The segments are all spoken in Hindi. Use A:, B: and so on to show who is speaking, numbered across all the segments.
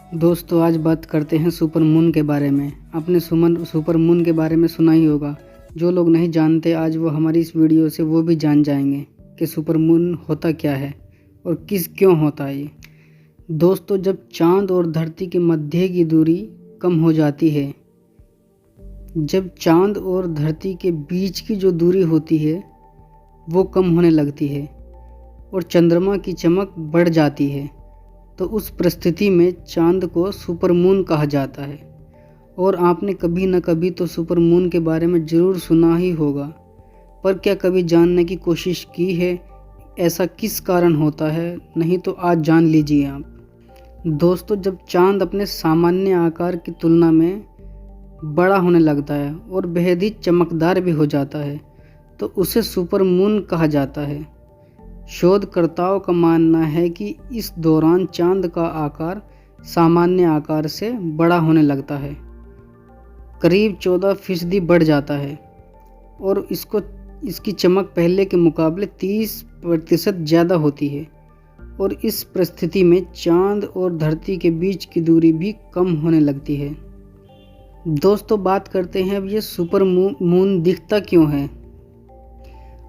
A: दोस्तों आज बात करते हैं सुपर मून के बारे में। आपने सुपर मून के बारे में सुना ही होगा। जो लोग नहीं जानते आज वो हमारी इस वीडियो से वो भी जान जाएंगे कि सुपर मून होता क्या है और क्यों होता है ये। दोस्तों जब चांद और धरती के मध्य की दूरी कम हो जाती है, जब चांद और धरती के बीच की जो दूरी होती है वो कम होने लगती है और चंद्रमा की चमक बढ़ जाती है, तो उस परिस्थिति में चांद को सुपर मून कहा जाता है। और आपने कभी न कभी तो सुपर मून के बारे में ज़रूर सुना ही होगा, पर क्या कभी जानने की कोशिश की है ऐसा किस कारण होता है? नहीं तो आज जान लीजिए आप। दोस्तों जब चांद अपने सामान्य आकार की तुलना में बड़ा होने लगता है और बेहद ही चमकदार भी हो जाता है, तो उसे सुपर मून कहा जाता है। शोधकर्ताओं का मानना है कि इस दौरान चांद का आकार सामान्य आकार से बड़ा होने लगता है, करीब 14% बढ़ जाता है और इसकी चमक पहले के मुकाबले 30% ज़्यादा होती है। और इस परिस्थिति में चांद और धरती के बीच की दूरी भी कम होने लगती है। दोस्तों बात करते हैं अब ये सुपर मून दिखता क्यों है।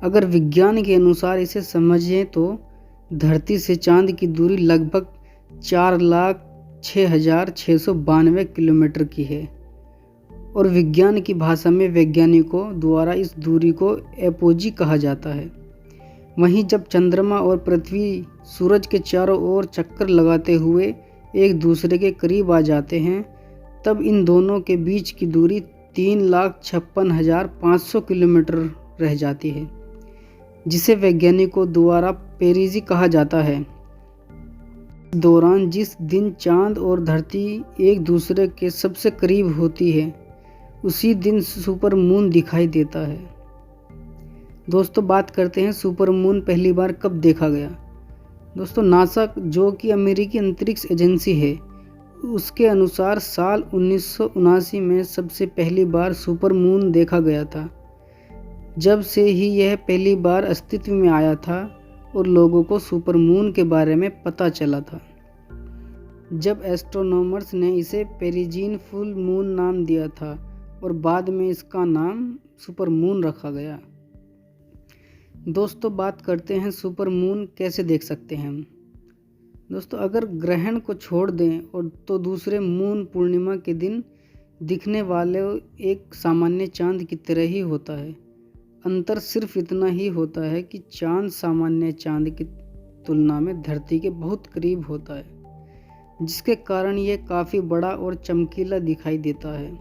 A: अगर विज्ञान के अनुसार इसे समझें तो धरती से चांद की दूरी लगभग 4,06,692 किलोमीटर की है और विज्ञान की भाषा में वैज्ञानिकों द्वारा इस दूरी को एपोजी कहा जाता है। वहीं जब चंद्रमा और पृथ्वी सूरज के चारों ओर चक्कर लगाते हुए एक दूसरे के करीब आ जाते हैं, तब इन दोनों के बीच की दूरी 3,56,500 किलोमीटर रह जाती है, जिसे वैज्ञानिकों द्वारा पेरिजी कहा जाता है। इस दौरान जिस दिन चांद और धरती एक दूसरे के सबसे करीब होती है, उसी दिन सुपर मून दिखाई देता है। दोस्तों बात करते हैं सुपर मून पहली बार कब देखा गया। दोस्तों नासा, जो कि अमेरिकी अंतरिक्ष एजेंसी है, उसके अनुसार साल 1979 में सबसे पहली बार सुपर मून देखा गया था। जब से ही यह पहली बार अस्तित्व में आया था और लोगों को सुपर मून के बारे में पता चला था, जब एस्ट्रोनॉमर्स ने इसे पेरिजियन फुल मून नाम दिया था और बाद में इसका नाम सुपर मून रखा गया। दोस्तों बात करते हैं सुपर मून कैसे देख सकते हैं हम। दोस्तों अगर ग्रहण को छोड़ दें और तो दूसरे मून पूर्णिमा के दिन दिखने वाले एक सामान्य चांद की तरह ही होता है। अंतर सिर्फ इतना ही होता है कि चांद सामान्य चांद की तुलना में धरती के बहुत करीब होता है, जिसके कारण यह काफ़ी बड़ा और चमकीला दिखाई देता है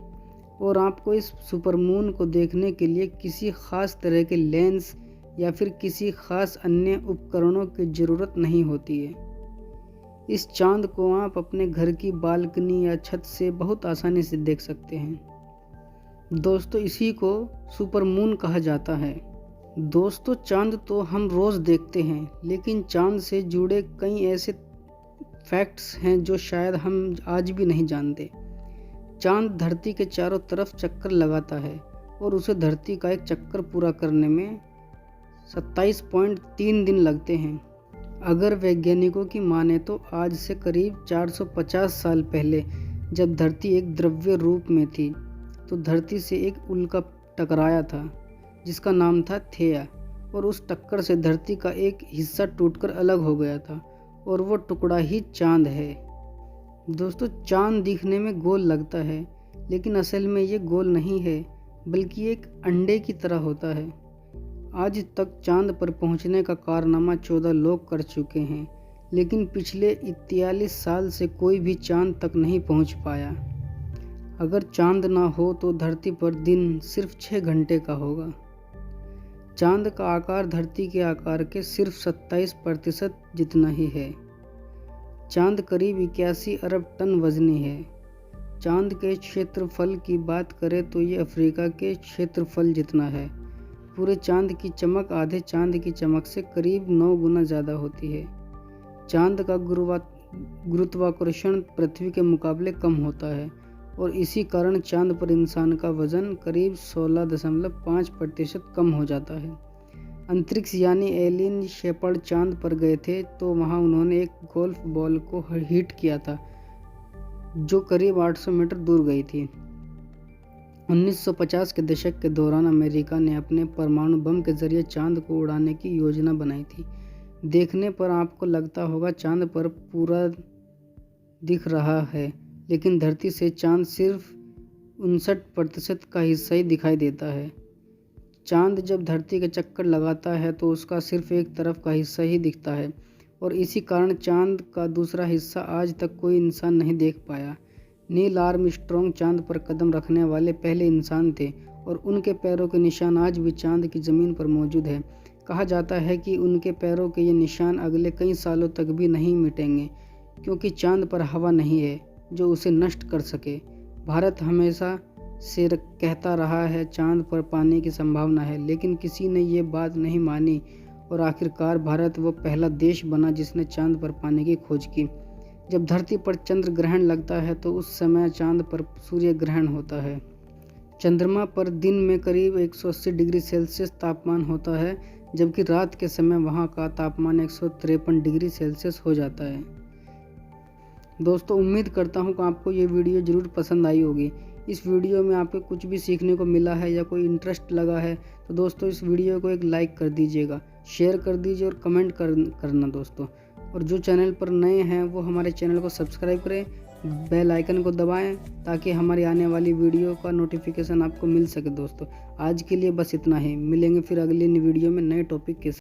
A: और आपको इस सुपर मून को देखने के लिए किसी खास तरह के लेंस या फिर किसी खास अन्य उपकरणों की ज़रूरत नहीं होती है। इस चांद को आप अपने घर की बालकनी या छत से बहुत आसानी से देख सकते हैं। दोस्तों इसी को सुपर मून कहा जाता है। दोस्तों चांद तो हम रोज़ देखते हैं, लेकिन चांद से जुड़े कई ऐसे फैक्ट्स हैं जो शायद हम आज भी नहीं जानते। चांद धरती के चारों तरफ चक्कर लगाता है और उसे धरती का एक चक्कर पूरा करने में 27.3 दिन लगते हैं। अगर वैज्ञानिकों की माने तो आज से करीब 450 साल पहले जब धरती एक द्रव्य रूप में थी, तो धरती से एक उल्का टकराया था जिसका नाम था थेया, और उस टक्कर से धरती का एक हिस्सा टूटकर अलग हो गया था और वो टुकड़ा ही चांद है। दोस्तों चांद दिखने में गोल लगता है, लेकिन असल में ये गोल नहीं है, बल्कि एक अंडे की तरह होता है। आज तक चांद पर पहुंचने का कारनामा 14 लोग कर चुके हैं, लेकिन पिछले 41 साल से कोई भी चांद तक नहीं पहुंच पाया। अगर चांद ना हो तो धरती पर दिन सिर्फ 6 घंटे का होगा। चांद का आकार धरती के आकार के सिर्फ 27% जितना ही है। चांद करीब 81 अरब टन वजनी है। चांद के क्षेत्रफल की बात करें तो ये अफ्रीका के क्षेत्रफल जितना है। पूरे चांद की चमक आधे चांद की चमक से करीब 9 गुना ज़्यादा होती है। चांद का गुरुत्वाकर्षण पृथ्वी के मुकाबले कम होता है और इसी कारण चांद पर इंसान का वजन करीब 16.5% कम हो जाता है। अंतरिक्ष यानी एलियन शेपर्ड चांद पर गए थे, तो वहां उन्होंने एक गोल्फ बॉल को हीट किया था जो करीब 800 मीटर दूर गई थी। 1950 के दशक के दौरान अमेरिका ने अपने परमाणु बम के जरिए चांद को उड़ाने की योजना बनाई थी। देखने पर आपको लगता होगा चांद पर पूरा दिख रहा है, लेकिन धरती से चांद सिर्फ 59% का हिस्सा ही दिखाई देता है। चांद जब धरती के चक्कर लगाता है तो उसका सिर्फ एक तरफ का हिस्सा ही दिखता है और इसी कारण चांद का दूसरा हिस्सा आज तक कोई इंसान नहीं देख पाया। नील आर्मस्ट्रॉन्ग चांद पर कदम रखने वाले पहले इंसान थे और उनके पैरों के निशान आज भी चांद की ज़मीन पर मौजूद है। कहा जाता है कि उनके पैरों के ये निशान अगले कई सालों तक भी नहीं मिटेंगे, क्योंकि चांद पर हवा नहीं है जो उसे नष्ट कर सके। भारत हमेशा से कहता रहा है चांद पर पानी की संभावना है, लेकिन किसी ने ये बात नहीं मानी और आखिरकार भारत वो पहला देश बना जिसने चांद पर पानी की खोज की। जब धरती पर चंद्र ग्रहण लगता है तो उस समय चांद पर सूर्य ग्रहण होता है। चंद्रमा पर दिन में करीब 180 डिग्री सेल्सियस तापमान होता है, जबकि रात के समय वहाँ का तापमान 153 डिग्री सेल्सियस हो जाता है। दोस्तों, उम्मीद करता हूँ कि आपको ये वीडियो ज़रूर पसंद आई होगी। इस वीडियो में आपको कुछ भी सीखने को मिला है या कोई इंटरेस्ट लगा है तो दोस्तों इस वीडियो को एक लाइक कर दीजिएगा, शेयर कर दीजिए और कमेंट करना दोस्तों। और जो चैनल पर नए हैं वो हमारे चैनल को सब्सक्राइब करें, बेल आइकन को दबाएं ताकि हमारी आने वाली वीडियो का नोटिफिकेशन आपको मिल सके। दोस्तों आज के लिए बस इतना ही, मिलेंगे फिर अगली वीडियो में नए टॉपिक के साथ।